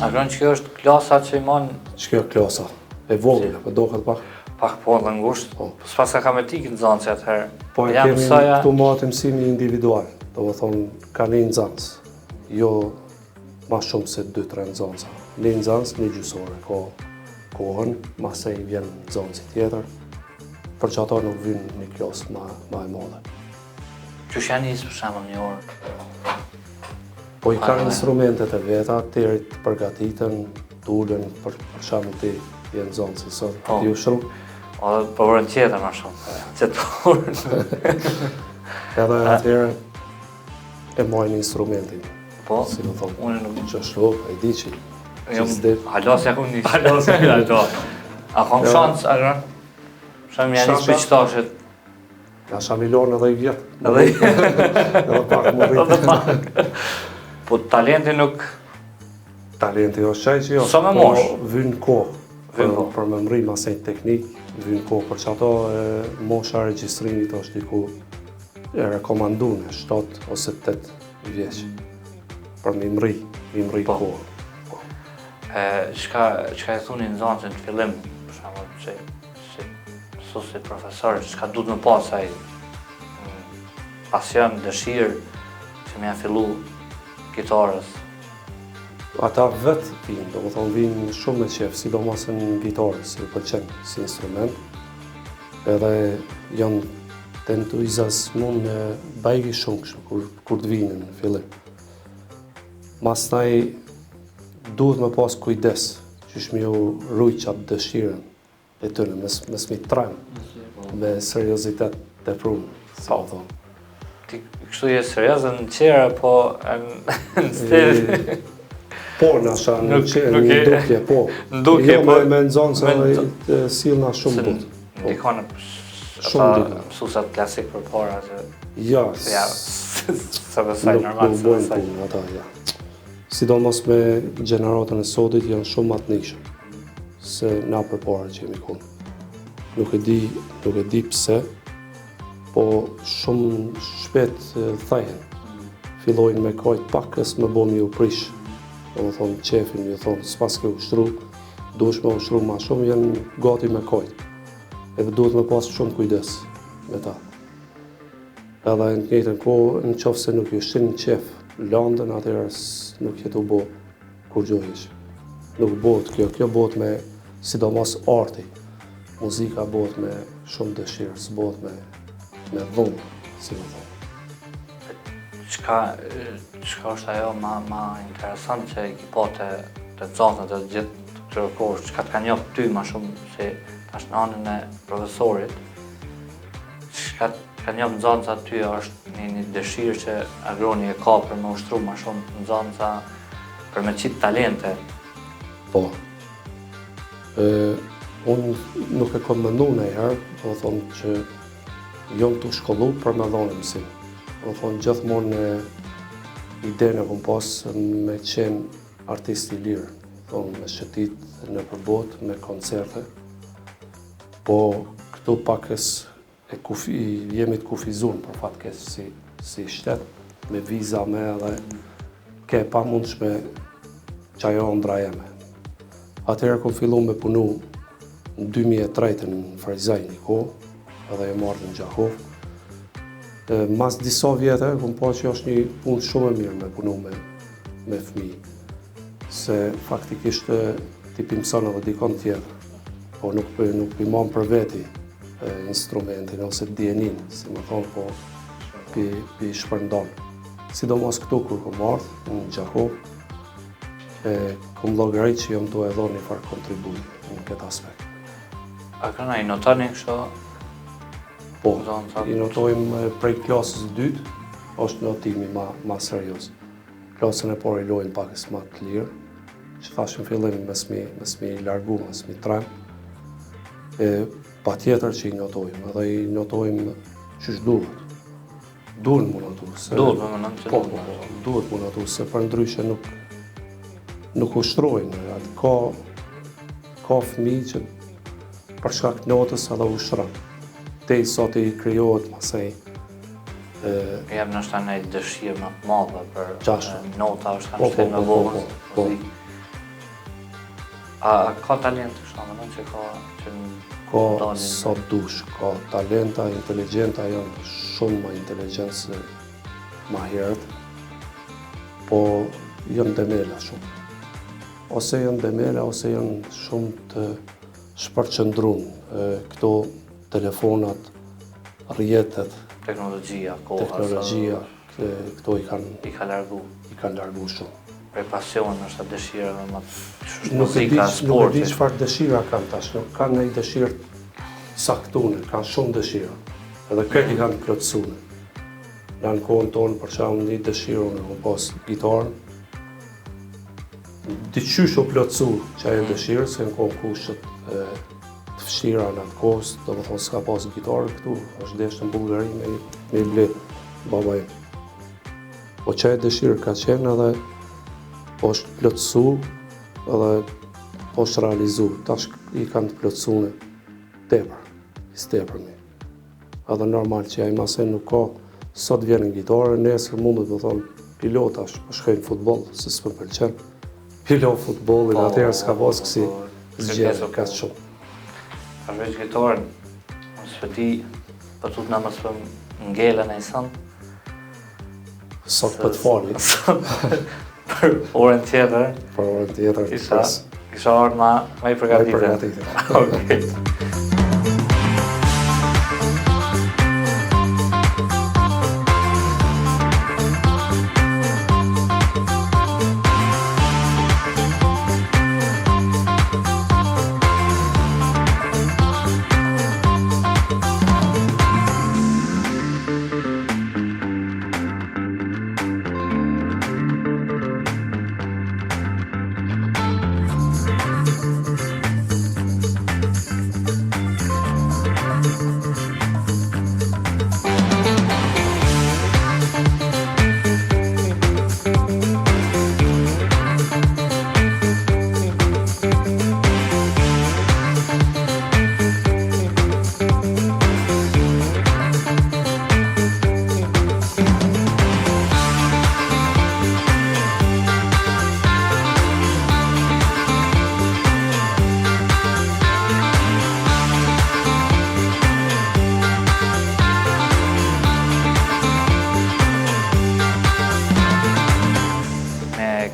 Agron që kjo është klasa që i mon... Që kjo klasa, e vogël, po dohet pak. Pak po dhe ngusht, s'pas ka kametik në zanë që atëherë. Po e kemi këtu matë mësimi individual, do më thonë ka një nxënës, jo ma shumë se 2-3 nxënësa. Një nxënës, një gjysore, ka kohën, mase i vjen nxënësi tjetër, për që ato nuk vynë një klasë ma e madhe. Qysh janë njësë për shemë një orë? Po i ka instrumentet e veta, tëri të përgatitën, tullën, për shemë të jenë nxënësi sot, t'ju shru. O dhe përvërën tjetër ma shumë, që të përvërën. Edhe atëherë e mojnë instrumentin. Po, si më thonë, unë nuk... që shlu, e di që s'dep. Halas ja ku një halas ja ku A kom shansë, Agron? Shumë janë njësë për qëtashët. Ja shamilon edhe i vjetë. Edhe pak më rritë. Edhe pak. Po talenti nuk... Talenti është qaj që jo. Sa me mosh? Vynë kohë. Për me mri masejt teknik, vynë kohë. Për që ato mosha regjistrimit është diku e rekomandune, 7 ose 8 vjeq. Për me mri kohë. Qka e thuni në zonë që në fillim, për shumë që si profesor, qka du të më pasaj pasion, dëshirë që me ja fillu gitarës? Ata vetë vinë, do më thonë vinë shumë me qefë, sidomos në gitarës, si pëlqen si instrument. Edhe janë të entuziasmon me bajgi shumë kështë, kur të vinë në fillim. Mastaj duhet me pas kujdes, që shmi ju rujt qatë dëshiren e tëne, me s'mi tremë, me seriozitet të prunë, sa o thonë. Ti kështu je seriozë në qera, po në stil... Po, nasha në dukje, po. Në dukje, po. Jo me nëzonë se silna shumë butë. Ndikone shumë dikone. Mësusat klasik për para, që... Ja, se besaj normal, nuk bojnë punë ata, ja. Sidomos me gjeneratën e sotit janë shumë matë nishëm, se na për para që jemi konë. Nuk e di pse, po shumë shpet thajen. Fillojnë me kajt pakës me bomi u prish. Do më thonë qefin, ju thonë, s'pas ke ushtru, dush me ushtru ma shumë, janë gati me kajt. Edhe duhet me pas shumë kujdes me ta. Edhe në njëjtën kohë, në qofë se nuk ju shtin në qef landën, atëherë nuk jetu bo kur gjohish. Nuk bot kjo bot me sidomos arti. Muzika bot me shumë dëshirë, s'bot me dhunë, si më thonë. Qka është ajo ma interesant që i ki po të zonët e gjithë të këtërë kohë, qka të ka njohë ty ma shumë se tash në anën e profesorit, qka të ka njohë në zonët aty është një dëshirë që Agroni e ka për me ushtru ma shumë në zonët për me qitë talente. Po. Unë nuk e kom mëndu në herë, do thonë që jom të shkollu për me dhonë mësim. Do thonë gjithmonë në idenë e kom pas me qenë artisti lirë, me shëtit në përbot, me koncerte, po këtu pakës jemi të kufizun për fatkes si shtet, me viza me edhe ke pa mundshme qajo ndra jeme. Atëherë kom fillu me punu në 2003 në Frejzaj një kohë, edhe e marrë në Gjakovë. Mas disa vjetë, kom pa që është një punë shumë e mirë me punu me fëmijë. Se faktikisht ti mëson edhe dikon tjetër, po nuk pëjmon për veti instrumentin ose dienin, si më thonë, po pi shpërndon. Sidomos këtu kur kom ardhë në Gjakov, kom llogarit që jam duhet dhënë një farë kontribut në këtë aspekt. A këna i notani kështu? Po, i notojmë prej klasës 2, është notimi ma serios. Klasën e parë i lojmë pakës ma të lirë, që thashën fillim mes mi largu, mes mi trem. Pa tjetër që i notojmë, edhe i notojmë qysh duhet. Duhet më notu, se... Duhet më notu, që po, duhet më notu, se për ndryshe nuk ushtrojnë. Ka fëmijë që për shkak të notës edhe ushtron. Te i sot i krijohet masej. Jam nështë në dëshirë më të madhe për nota është kanë Po, shtem në po, vogël. po. A ka talent kështu, më që ka që Ka sot dush, ka talenta, inteligjenta, janë shumë më inteligjent se ma herët, po janë demela shumë. Ose janë demela, ose janë shumë të shpërqendruar. Këto telefonat, rrjetet, teknologjia, koha, këto i ka largu. kanë largu shumë. Prej pasion është dëshira me më Nuk e sporti. di çfarë dëshira kanë tash, nuk kanë ndonjë dëshirë saktune, kanë shumë dëshira. Edhe këtë i kanë plotësuar. Në kohën tonë, për shembull, një dëshirë unë kam pas gitarën. Diqysh u plotësu që ajo dëshirë, se në kohën kushtet të fështira në atë kohës, do më thonë s'ka pas gitarë këtu, është deshtë në Bullgari me i bletë baba im. Po që ajo dëshirë ka qenë edhe është plotësu edhe është realizu. Tash i kanë të plotësune tepër, i stepërmi. Edhe normal që ai masej nuk ka, sot vjen në gitarë, nesër mundet të thonë pilotash, po shkojnë futboll, se s'më pëlqen. Pilot futbollin, atëherë s'ka pas kësi zgjedhje, ka shumë. Ka veç gitarën, më s'pëti, për tut në më s'pëm ngellën e sënë. Sot për të falit. Për orën tjetër. Për orën tjetër. Kisha orën ma i përgatitur. Okej.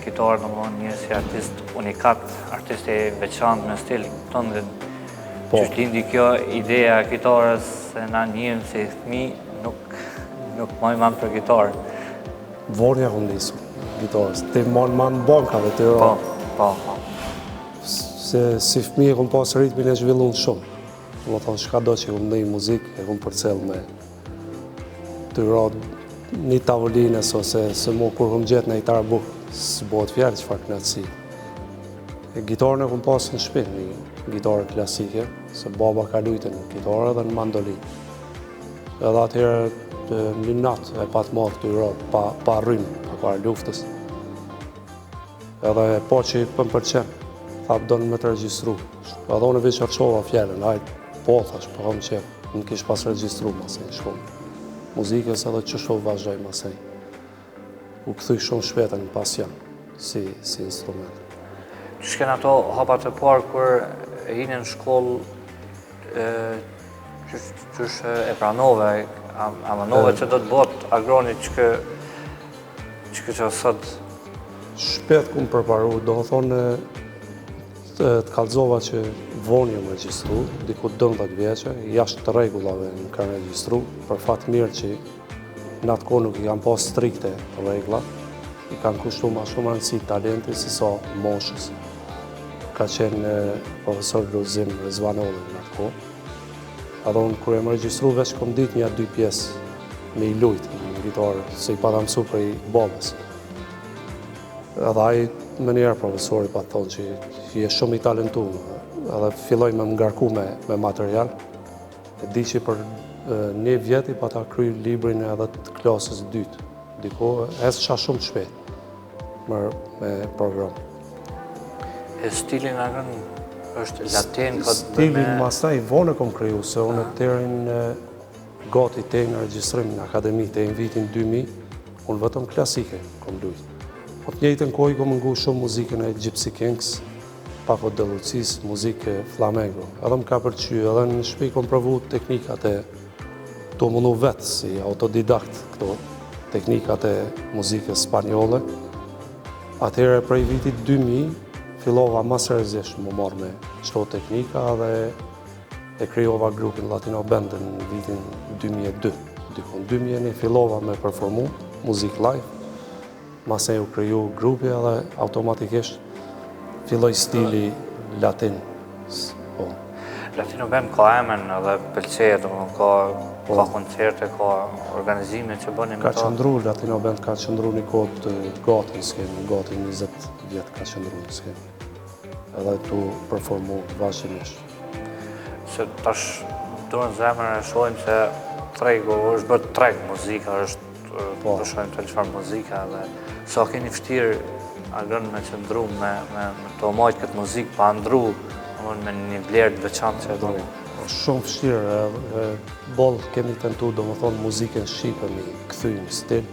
Kitarë në mënë një si artist unikat, artist e veçantë me stil tonë dhe që është lindi kjo ideja e kitarës se na njëmë si fëmi nuk moj manë për gitarë. Vorja ku nisur gitarës, ti manë bankave të ro. Po. Se si fëmi e kom pas ritmin e zhvillun shumë. Më thonë, shka do që e kom ndej muzikë, e kom përcel me të ro një tavolines ose se mu kur kom gjetë në gitarë bukë. Së bëhet fjallë që farë knatësi. Gitarën e kom pasë në shpinë, një gitarë klasike, se baba ka lujtë në gitarë dhe në mandolinë. Edhe atëherë një natë e patë madhë të Europë, pa rrymë, pa parë luftës. Edhe po që i përqenë, tha pëdonë me të regjistru. Edhe unë veç arqova fjallën, hajtë, po thash, po kam qenë, në kishë pas regjistru masej në shkollë. Muzikës edhe që shumë vazhdoj masej. U këthuj shumë shpetën në pasion, si instrument. Që shken ato hapat e parë kur hinë në shkollë, qësh e pranove, a mënove që do të bot agroni që sot Shpet ku më përparu, do më thonë të kallëzova që vonë jam regjistru, diku 12 vjeqe, jashtë të rregullave në kanë regjistru, për fatë mirë që në atë kohë nuk i kanë pas strikte të rregullat, i kanë kushtu ma shumë anësi talenti si sa moshës. Ka qenë profesor Luzim Rizvanolli në atë kohë. Edhe unë kërë e më regjistru veç kom ditë 1-2 pjesë me i lujtë në gitarë, se i pata mësu për i babës. Edhe ai më njerë profesori pa thonë që je shumë i talentuar, edhe filloj me më ngarku me material. E di që për 1 vjet i pata kry librin edhe të klasës 2. Diko, qa shumë të shpejt me program. E stilin agën është latin? Stilin mastaj vonë kom kriju, se unë terin gati te në regjistrim në akademi te në vitin 2000, unë vetëm klasike kom lujt. Po të njëjtën kohë kom ngu shumë muzikën e Gypsy Kings, Paco de Lucis, muzikë flamengo. Edhe më ka përqy, edhe në shtëpi kom provu teknikat e të mundu vetë si autodidakt këto teknikat e muzikës spanjolle. Atëherë prej vitit 2000 fillova ma seriozisht më marrë me çdo teknika dhe e krijova grupin Latino Band në vitin 2002. Dikon 2001 fillova me performu muzik live, mase u kriju grupi edhe automatikisht filloj stili latin. Po. Latino Band ka emën edhe pëlqejet, ka koncerte, ka organizime që bëni me Ka to? qëndru, Latino Band ka qëndru një kohë gati në skenë, gati 20 vjetë ka qëndru në skenë. Edhe tu performu vazhdimisht. Se tash duhen zemër e shohim se tregu është bërë treg muzika, është të shohim të çfarë muzika dhe sa keni vështirë agën me qëndru me të omojt këtë muzikë pa ndru me një vlerë të veçantë që e doni. Shumë vështirë, bollë kemi tentu, do më thonë, muzikën shqipe mi këthyjnë stil,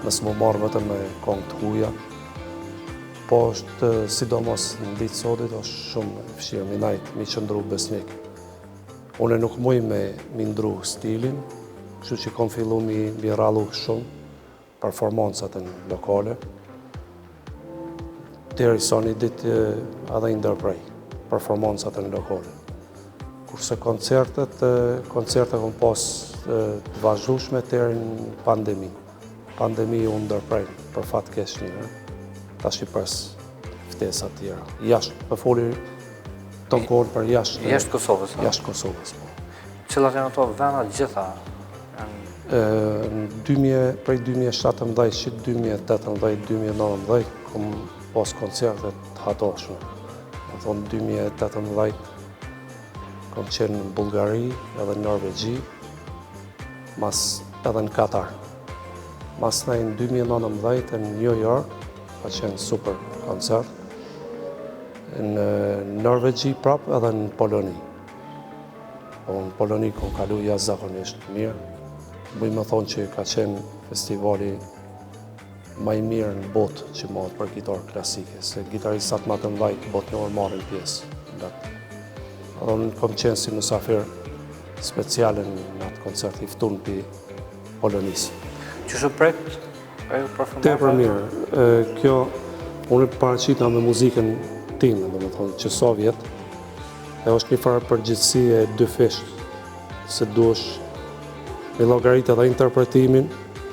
nësë më marrë vetëm me kongë të huja. Po është, sidomos në ditë sotit, është shumë vështirë, mi najtë, mi qëndru besnik. Une nuk muj me mi ndru stilin, kështu që kom fillu mi rallu shumë performancat në lokale, deri sa një ditë edhe i ndërprej, performancat në lokale. Kurse koncertet kom pas të vazhdueshme deri në pandemi. Pandemi u ndërprej për fat keq një, tash i pres ftesa të tjera. Jashtë, për foli tonë kohën për jashtë. Jashtë Kosovës? Jashtë Kosovës, po. Cilat janë ato venda gjitha? Prej 2017 që 2018-2019 kom pas koncertet të hatoshme. Më thonë 2018 kom qenë në Bullgari edhe në Norvegji, mas edhe në Katar. Mas në 2019 në New York, ka qenë super koncert, në Norvegji prap edhe në Poloni. Po në Poloni kom kalu jashtëzakonisht mirë. Bëj me thonë që ka qenë festivali ma i mirë në botë që marrë për gitarë klasike, se gitaristat ma të mdhajt botënor marrin pjesë. Edhe unë kom qenë si musafir speciale në atë koncert i ftun për Polonisë. Që shë prekt? Tepër mirë. Kjo, unë paraqita me muzikën time, do me thonë, që Sovjet, e është një farë përgjithësi e dy fisht, se duesh me llogarit edhe interpretimin,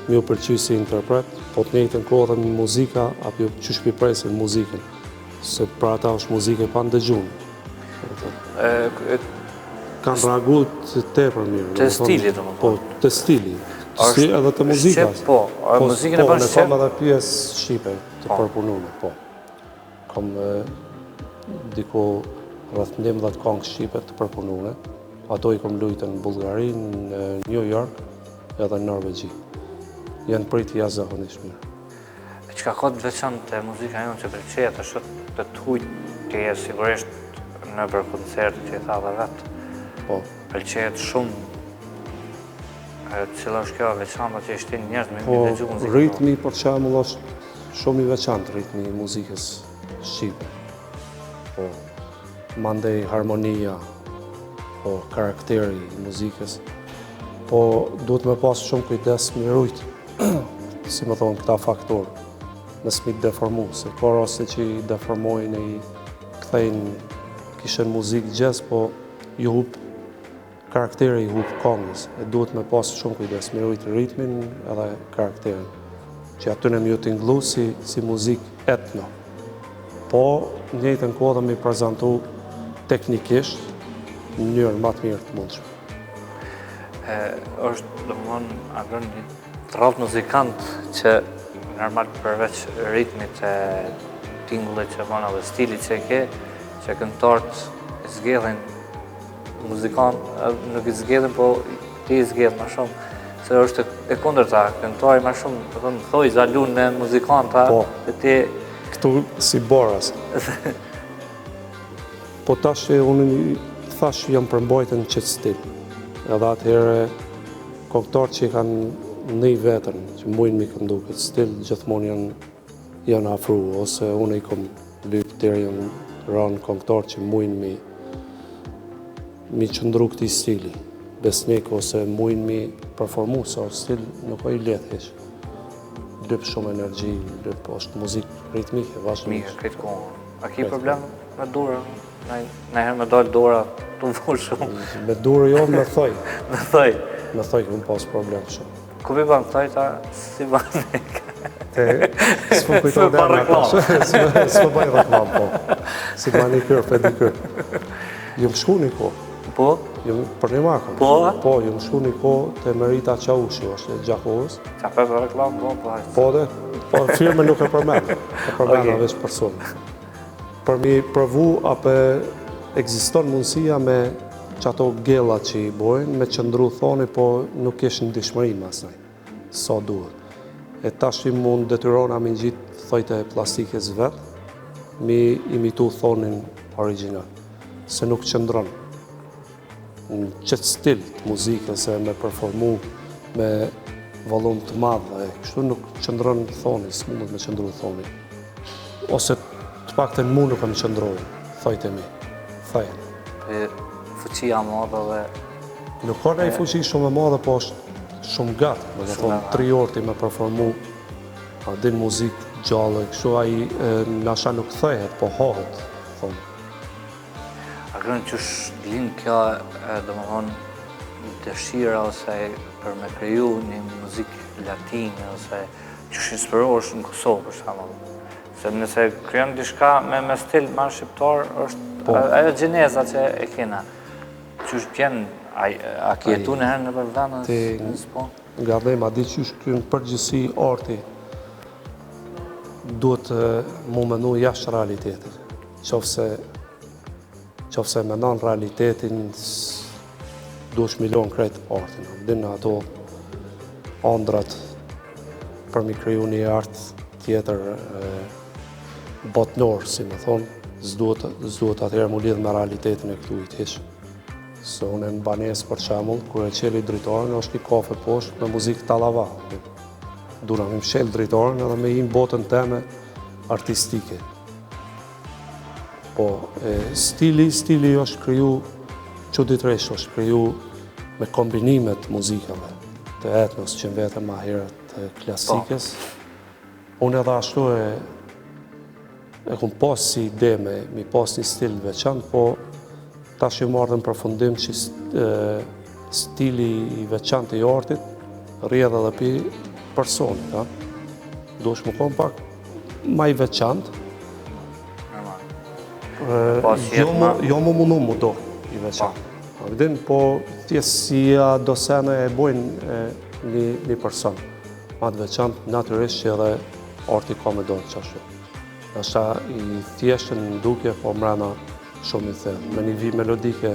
mi u pëlqy si interpret, po të njëjtën kohë edhe muzika, apo që shpipresin muzikën, se për ata është muzike pa ndëgjuar. Kanë reagu të tepër mirë. Të stili, do më po, të stili. Edhe të muzikës. Po, muzikën e bën shqip? Po, ne kam edhe pjesë shqipe të përpunume, po. Kam diku rreth 11 këngë shqipe të përpunume. Ato i kom lujtë në Bullgari, në New York edhe në Norvegji. Janë prit jashtëzakonisht mirë. E çka ka të veçantë te muzika jonë që pëlqejë është të hujtë sigurisht në për koncerte që i tha dhe vetë. Po. Pëlqejët shumë. Cila është kjo veçanta që ishtin njerëz me dëgju muzikë? Po, ritmi për shembull është shumë i veçantë, ritmi i muzikës shqipe. Po, mandej harmonia, po, karakteri i muzikës. Po, duhet me pas shumë kujdes me rujt, si më thonë, këta faktorë. nësë mi deformu, se ka raste që i deformojnë i kthejnë kishen muzikë jazz, po ju hup karakteri i hup këngës, e duhet me pas shumë kujdes, me rujt ritmin edhe karakterin, që aty në mjë t'inglu si muzikë etno. Po, njëjtën kohë dhe mi prezentu teknikisht në mënyrë më të mirë të mundshme. Është domthonë Agron një rrallë muzikant që normal përveç ritmit e tingullit që bën edhe stilit që e ke, që këngëtarët zgjedhin muzikant, nuk i zgjedhin, po ti i zgjedh më shumë. Se është e kundërta, këngëtari më shumë, do të thonë, thoj zalun me muzikanta, dhe ti këtu si boras. Po tash unë thash jam përmbajtën qëtë stil. Edhe atëherë këngëtarët që i kanë një vetën, që mujnë mi këndu këtë stil, gjithmonë janë afru, ose unë i kom lypë tërë janë ranë këngëtarët që mujnë mi qëndru këti stili, besnik, ose mujnë mi performu, sa stil nuk o i letë heq. Lypë shumë energji, lypë është muzikë ritmike, vazhdimisht. Mirë, këtë kohë. A ki problem me dura? Nëherë me dalë dura të vull shumë. Me durë jo, me thoj. Me thoj. Me thoj këmë pas problem shumë. Ku bi ban thoj ta si banik? S'po kujto dhe me ta. S'po bëj reklam, po. Si manikër, pedikër. Jëmë shku një ko. Po? Për një makën. Po? Po, jëmë shku një ko të Merita Qaushi, është e Gjakovës. Qa për reklam, po hajtë. Po dhe, po firme nuk e përmenë. E përmenë veç personë. Për mi provu apo ekziston mundësia me qato gella që i bojnë, me qëndru thoni, po nuk ishë në dishmëri masaj, sa duhet. E tash i mund detyrona me gjitë thojtë e plastikës vetë, mi imitu thonin original, se nuk qëndron. Në qëtë stil të muzikës e me performu me volum të madhe, kështu nuk qëndron thoni, s'mundet me qëndru thoni. Ose të pak të në mu nuk e më qëndrojë, thojtë e mi, thajnë. Për fuqia madhe dhe... Nuk ka nej fuqi shumë e madhe, po është shumë gatë. Me të thonë, 3 orë ti me performu, a din muzikë gjallë, kështu a i nasha nuk thehet, po hohet, thonë. A kërën që linë kjo, do më thonë, dëshira ose për me kriju një muzikë latine, ose që inspirohesh në Kosovë, për shembull. Se nëse kryon diçka me stil ma shqiptar, është ajo gjeneza që e kena. Qysh t'jen, a ki jetu në herë në përvdanë në Spon? Nga dhe ma di qysh kryon përgjësi arti, duhet mu menu jashtë realitetit. Qofse menon realitetin, duhesh milion krejt artin. Dinë ato andrat për mi kriju një art tjetër botnor, si me thonë, s'duhet atëherë mu lidhë me realitetin e këtu i t'hish. Se unë në banes për shemull, kër e qeli dritarën, është i kafe poshtë me muzikë talava. Duna me më shel dritarën edhe me im botën teme artistike. Po, stili është kriju çuditërisht, është kriju me kombinimet muzikave të etnos që në vetëm ma herët të klasikës. Unë edhe ashtu e kom pas si ide mi pas një stil veçantë, po tash ju marrë në përfundim që stili i veçantë i artit rrjedh edhe pi personit. Duhesh më kon pak ma i veçantë. Jo më mundu mu do i veçantë. Vëdin, po tjesia do sene e bojnë një person. Ma të veçantë, natyrisht që edhe arti ka me do të qashtu. Nashta i thjeshtën në duke, po mrena shumë i thellë. Me një vi melodike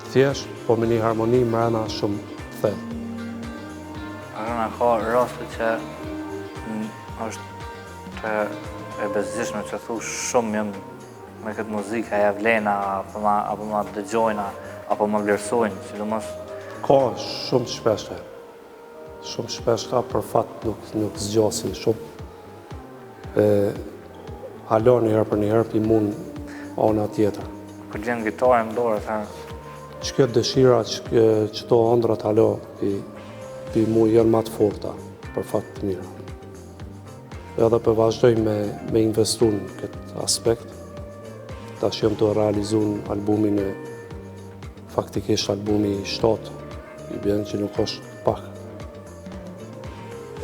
thjesht, po me një harmoni mrena shumë thellë. Arona ka raste që është e bezdishme që thu shumë jam me këtë muzikë, a ja vlena, apo ma dëgjojna, apo ma vlerësojnë, sidomos... Ka shumë të shpeshte. Shumë shpeshta, për fat nuk zgjasin shumë. Halo një herë për një herë, pi mund ana tjetër. Kër gjenë gitarë në dorë, thërë... Që kjo dëshira, që to andrat halo, pi mu janë ma të forta, për fat të mira. edhe për vazhdoj me investu në këtë aspekt. Tash jam të realizu në albumin e faktikisht albumi 7, i bjen që nuk është pak.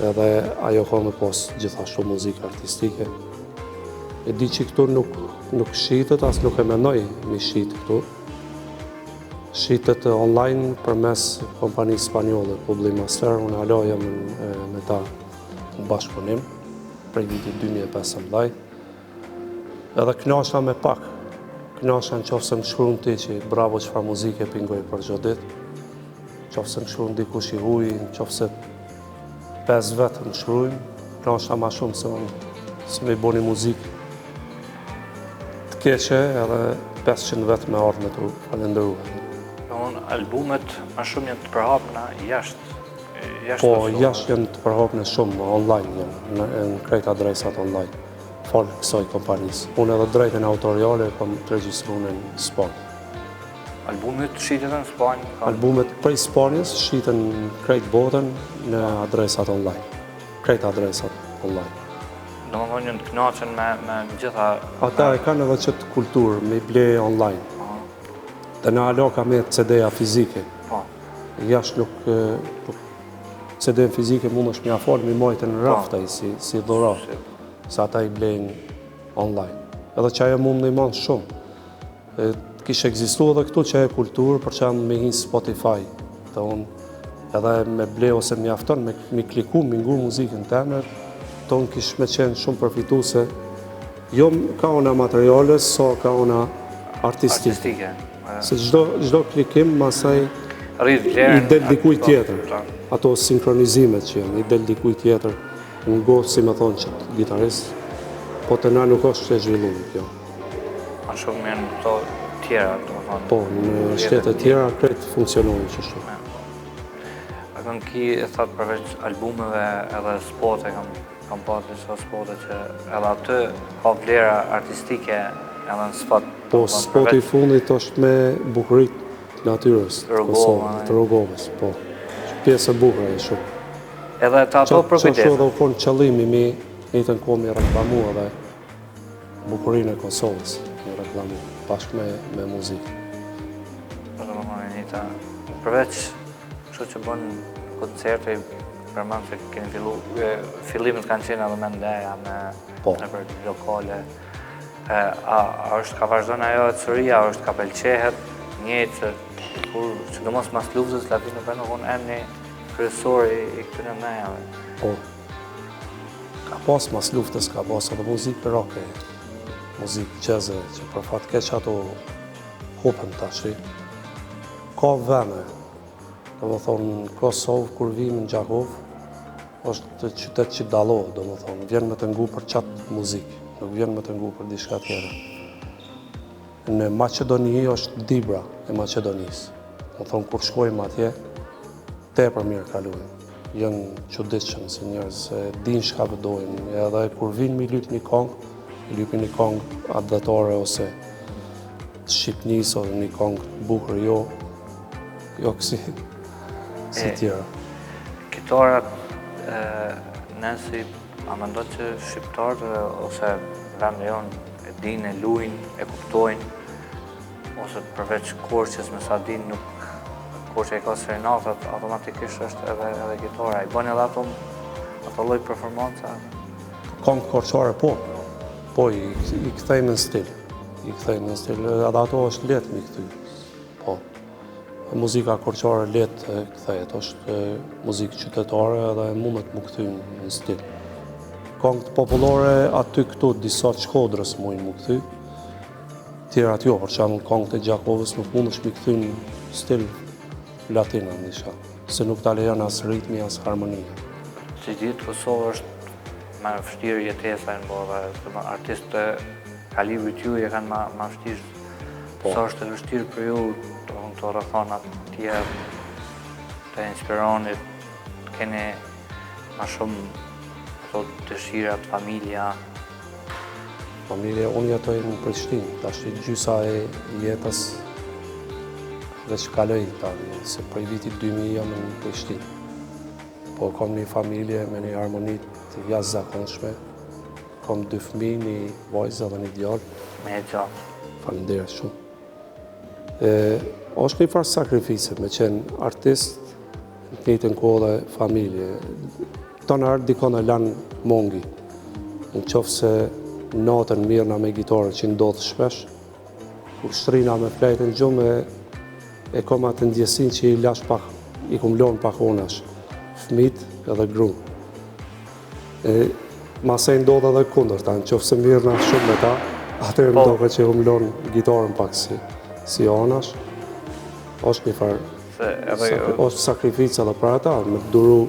Edhe ajo ka me pas gjithashtu muzikë artistike. E di që këtu nuk shitet, as nuk e menoj mi shitë këtu. Shitet online përmes kompanisë spanjolle, Publimaster, unë alo jam me ta në bashkëpunim, prej vitit 2015. Edhe knasha me pak. Knasha në qofë se më shkruan ti që bravo çfarë muzike pingoj për çdo ditë. Qofë se më shkruan dikush i huj, në qofë se 5 vetë më shkruajnë, knasha ma shumë se me boni muzikë të keqe edhe 500 vetë me ardhë me të falenderu. Albumet ma shumë janë të përhapna jashtë. Po, jashtë janë të përhapna shumë, online janë, në krejt adresat online. Falë kësaj kompanisë. Unë edhe drejtën autoriale kam të regjistru në Spanjë. Albumet shitet në Spanjë? Albumet prej Spanjës shiten krejt botën në adresat online. Krejt adresat online. Do më thonë të kënaqen me gjitha... Ata e kanë edhe qëtë kulturë, me i ble online. Dhe në alo ka me CD-ja fizike. Jashtë nuk CD-në fizike mund është mja falë, mi majtë në raftaj si dhurat. Sa ata i blejnë online. Edhe që ajo mund në imanë shumë. Kishë egzistu edhe këtu që e kulturë, për që me hinë Spotify. Dhe unë edhe me ble ose me afton, me kliku, me ngur muzikën temer, të unë kishë me qenë shumë përfitu se jo ka ona materiales, so ka ona artistike. Se gjdo klikim, masaj i del dikuj tjetër. Ato sinkronizimet që janë, i del dikuj tjetër. Në gohë, si me thonë që gitarist, po të na nuk është që e zhvillumë kjo. Ma shumë janë të tjera, të më thonë. Po, në shtetet tjera, kretë funksionojnë që shumë. A kënë ki e thatë përveç albumeve edhe spote, kam pa të disa spote që edhe aty ka vlera artistike edhe në spot. Po, spoti i fundit është me bukurit natyres të Kosovë, të Rogovës, po. Pjesë e bukur e shumë. Edhe të ato përkujdes. Që edhe u konë qëllimi mi një të në komi reklamu edhe bukurinë e Kosovës mi reklamu, bashkë me muzikë. Përveç kështu që bënë koncerte, përmanë që keni fillu, fillimet kanë qenë edhe me ndeja, në për lokale. A është ka vazhdojnë ajo e cëria, a është ka pëlqehet njëtë që që do mos mas luftës, Latino për nuk unë emni kryesori i këtëre mejave. Po, ka pas mas luftës, ka pas edhe muzikë roke, muzikë gjeze, që për fatë keq ato hopën tashi. Ka vene, do më thonë në Kosovë, kur vim në Gjakov, është qytet që dalohet, do më thonë, vjen me të ngu për qatë muzikë, nuk vjen me të ngu për diçka tjera. Në Macedoni është Dibra e Macedonisë. Më thonë, kur shkojmë atje, tepër mirë kalujnë. Jënë çuditshëm si njerëz, se din çka vëdojnë. Edhe kur vinë mi lyp një kongë, i lypin një kongë advetore ose të Shqipnisë, ose një kongë të bukur, jo kësi tjera. Kitarat, nësi, a mendo që shqiptarët ose vende jonë e dinë, e luajnë, e kuptojnë, ose përveç korqës me sa dinë nuk korqë e ka serenatat, automatikisht është edhe gitara. I bënë edhe ato lloj performanca? Kongë korçare, po, i kthejmë në stil. Edhe ato është letë mi këthy. Po, muzika korçare letë kthejet, është muzikë qytetare edhe mundet më këthy në stil. Kongët popullore aty këtu disa të Shkodrës mujnë më këthy, tjerat jo, për që kongët e Gjakovës nuk mund është mi këthy në stil latina në disha, se nuk të lejon asë ritmi, asë harmonia. Si ditë, Kosovë është me vështirë jetesa e në bodhe, artistë kalibri t'ju e kanë ma vështirë. Sa është e vështirë për ju të rrethonat tjerë, të inspironit, të keni ma shumë dëshirat, familja? Familja, unë jetoj në Prishtinë, tash gjysa e jetës dhe që kaloj tani, se prej vitit 2000 jam në Prishtinë. Po kam një familje me një harmonit jashtëzakonshme, kam 2 fëmijë, një vajzë dhe një djalë. Me e gjatë. Faleminderit shumë. Është një farë sakrifice me qenë artist, në të njëjtën kohë dhe familje. Tonë artë dikon e lanë mongi. Në qofë se natën mirëna me gitarë që ndodhë shpesh, kur shtrina me flejtën gjumë e kom atë ndjesin që i lash pak, i kum lonë pak onash, fëmit edhe grunë. Masej ndodhë edhe kundërta, në qofë se mirëna shumë me ta, atër më doke që i kum lonë gitarën pak si onash, është një farë, është sakrifica edhe për ata, me të duru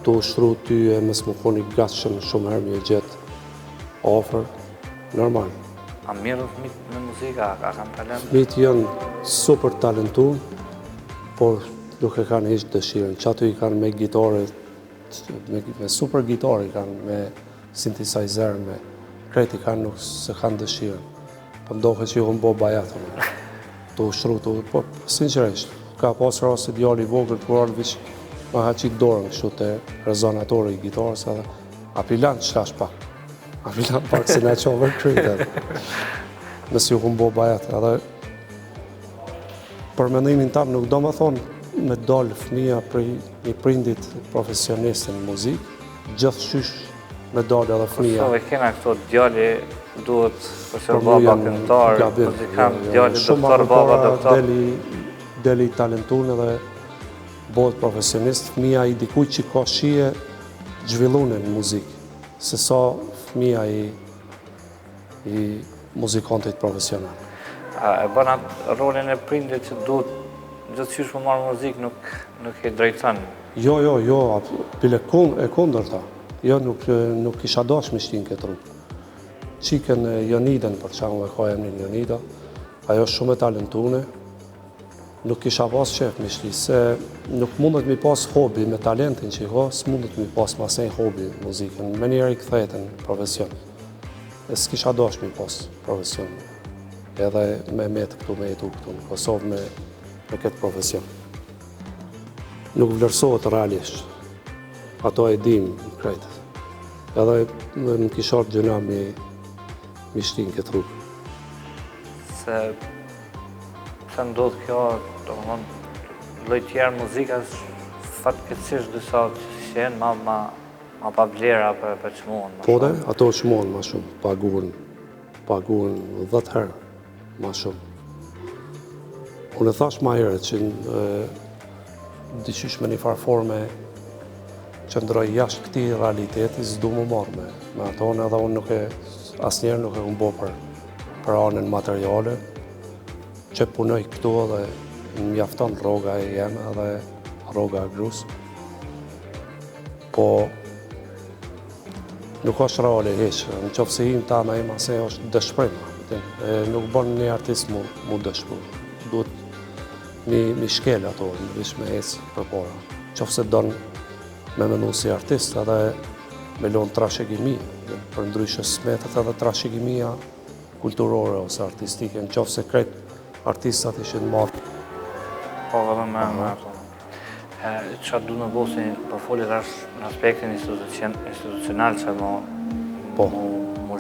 të ushtru ty e mësë më koni gatshëm shumë herë një gjetë ofër, normal. A mirë fëmit me muzika, a kanë talent? Fëmit janë super talentuar, por nuk e kanë hiç dëshirën. Që aty i kanë me gitare, me super gitare i kanë, me synthesizer, me kreti kanë nuk se kanë dëshirën. Po ndohet që ju këmë bo bajatën, të ushtru, po sinqerisht, ka pas raste djali i vogël kur ardh veç ma ha qitë dorën kështu të rezonatori i gitarës edhe apilan qlash pak. Apilan pak se ne qovër kryt nësë ju këmë bo bajat edhe për mendimin tam nuk do më thonë me dalë fëmija për një prindit profesionistë në muzikë gjithë shysh me dalë edhe fëmija. Kërso e kena këto djali duhet përse baba këngëtar, muzikant, djali doktor, baba doktor. Deli talentun edhe bëhet profesionist, fëmija i dikuj që ka shije zhvillune në muzikë, se sa fëmija i muzikantit profesional. E bën atë rolin e prindit që duhet gjithë qysh më marrë muzikë nuk e drejton. Jo, pile e kundërta. Jo, nuk isha dash me shtin këtë rrugë. Qikën Joniden, për çamë e ka emrin Jonida, ajo shumë e talentune, nuk kisha pas qef me shti, se nuk mundet mi pas hobi me talentin që i ka, s'mundet mi pas masej hobi muzikën. Me njerë i këthejten profesion. E s'kisha dash mi pas profesion. Edhe me metë këtu, me jetu këtu në Kosovë me këtë profesion. Nuk vlerësohet realisht. Ato e dim në krejtë. Edhe në kishar gjëna mi shti në këtë rrugë. Se ndodhë kjo, lloj tjerë muzikës, fatkeqësisht disa që jenë ma pa vlera për çmuan. Po dhe, ato çmuan ma shumë, paguën 10 herë ma shumë. Unë e thash ma herë që dyqysh me një farforme që ndroj jashtë këti realiteti, s'du më marrë me ato, edhe unë asnjëherë nuk e unë bo për anën materiale, që punoj këtu dhe mjafton rroga e jeme dhe rroga e grus. Po nuk është reale heqë, në qofë se im ta me ima se është dëshprim. Nuk bën një artist mu dëshpru. Duhet mi shkel ato, në vish me hecë për para. Qofë se donë me menu si artist edhe me lonë trashëgimi, për ndryshë smetet edhe trashëgimia kulturore ose artistike, në qofë se kretë artistat ishin marrë. Po, edhe me ato. Qa du në bosi për folit është në aspektin institucional që mu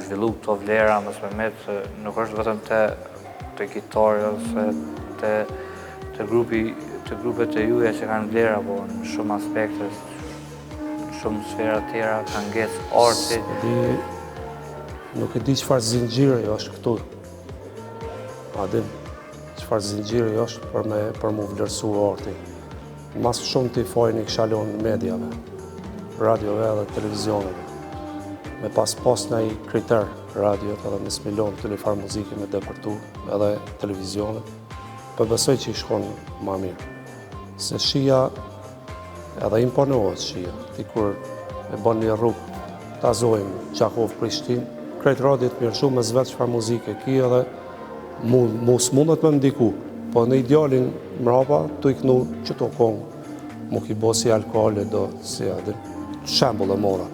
zhvillu këto vlera, mësë me metë, nuk është vetëm të gitarë ose të grupet e juja që kanë vlera, po në shumë aspekte, në shumë sfera tjera, kanë ngecë arti. Nuk e di çfarë zinxhiri është këtu. Adim, çfarë zinxhiri është për mu vlerësu arti. Mas shumë të i fojnë i këshalon në medjave, radiove edhe televizioneve. Me pas në i kriter radiot edhe me smilon të lifar muzike me depërtu edhe televizionet, për besoj që i shkon ma mirë. Se shia edhe imponohet shia, ti kur e bon një rrugë, ta zojmë Qakov Prishtin, krejt radiot mirë shumë me zvetë qëfar muzike ki edhe mu s'mundet me ndiku, po në idealin mrapa të iknu që to kongë, mu ki bo si alkohole do, si adin, shembull e mora,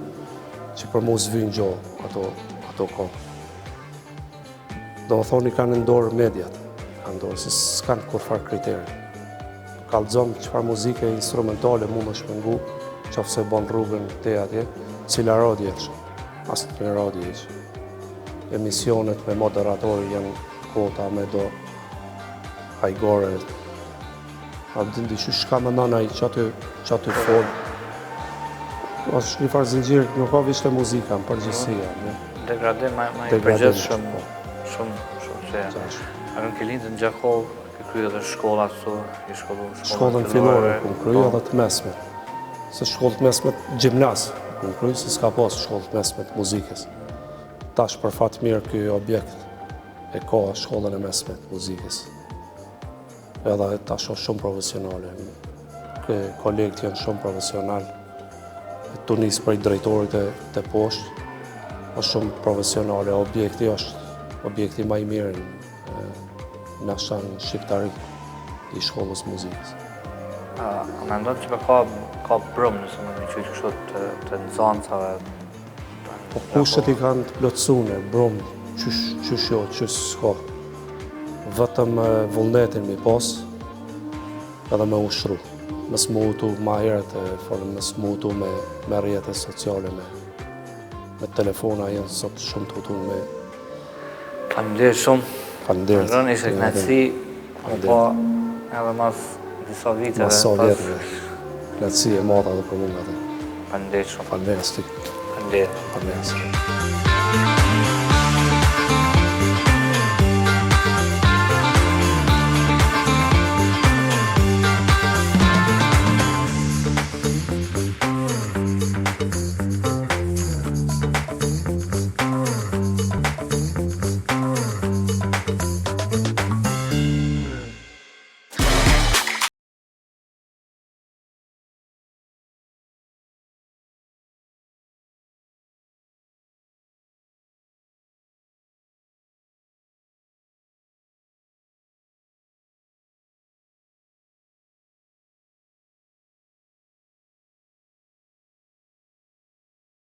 që për mu s'vynë gjo ato kongë. Do më thoni kanë ndorë mediat, kanë ndorë, se s'kanë kur farë kriteri. Kalëzom qëfar muzike instrumentale mu më shpengu, qofë se bon rrugën te atje, cila radio është. asë në radio ishë. Emisionet me moderatori janë kota me do hajgore. A dindi që shka më nëna i që aty folë. Është një farë zingjirë, nuk ka vishte muzika në përgjësia. Degradim ma i përgjith shumë që a në ke lindë në Gjakov, ke kryo dhe shkollat su, i shkollën fillore, ku në kryo dhe të mesmet. Se shkollët mesmet gjimnas, ku në kryo, se s'ka pas shkollët mesmet muzikës. Tash për fatë mirë kjo objekt e ka shkollën e mesmet muzikës. Edhe tash është shumë profesionale. Kolegët janë shumë profesional. Tu nisë për i drejtorit e poshtë, është shumë profesionale. Objekti është objekti ma i mirë në shanë shqiptari i shkollës muzikës. A me ndonë që ka brumë nëse më një qytë kështu të nëzancave? Po kushtet i kanë të plotësune, brumë, qysh jo, qysh s'ka. Vetëm vullnetin mi pas edhe me ushru. Mës më utu ma herët e folëm, mës më utu me rrjetet sociale, me telefona jenë sot shumë të utu me... Faleminderit shumë. Faleminderit. Rënë ishte knatësi, po edhe mas disa viteve. Mas sa vjetëve. Knatësi e madhe dhe për mund atë. Faleminderit shumë. Faleminderit. Faleminderit. Faleminderit.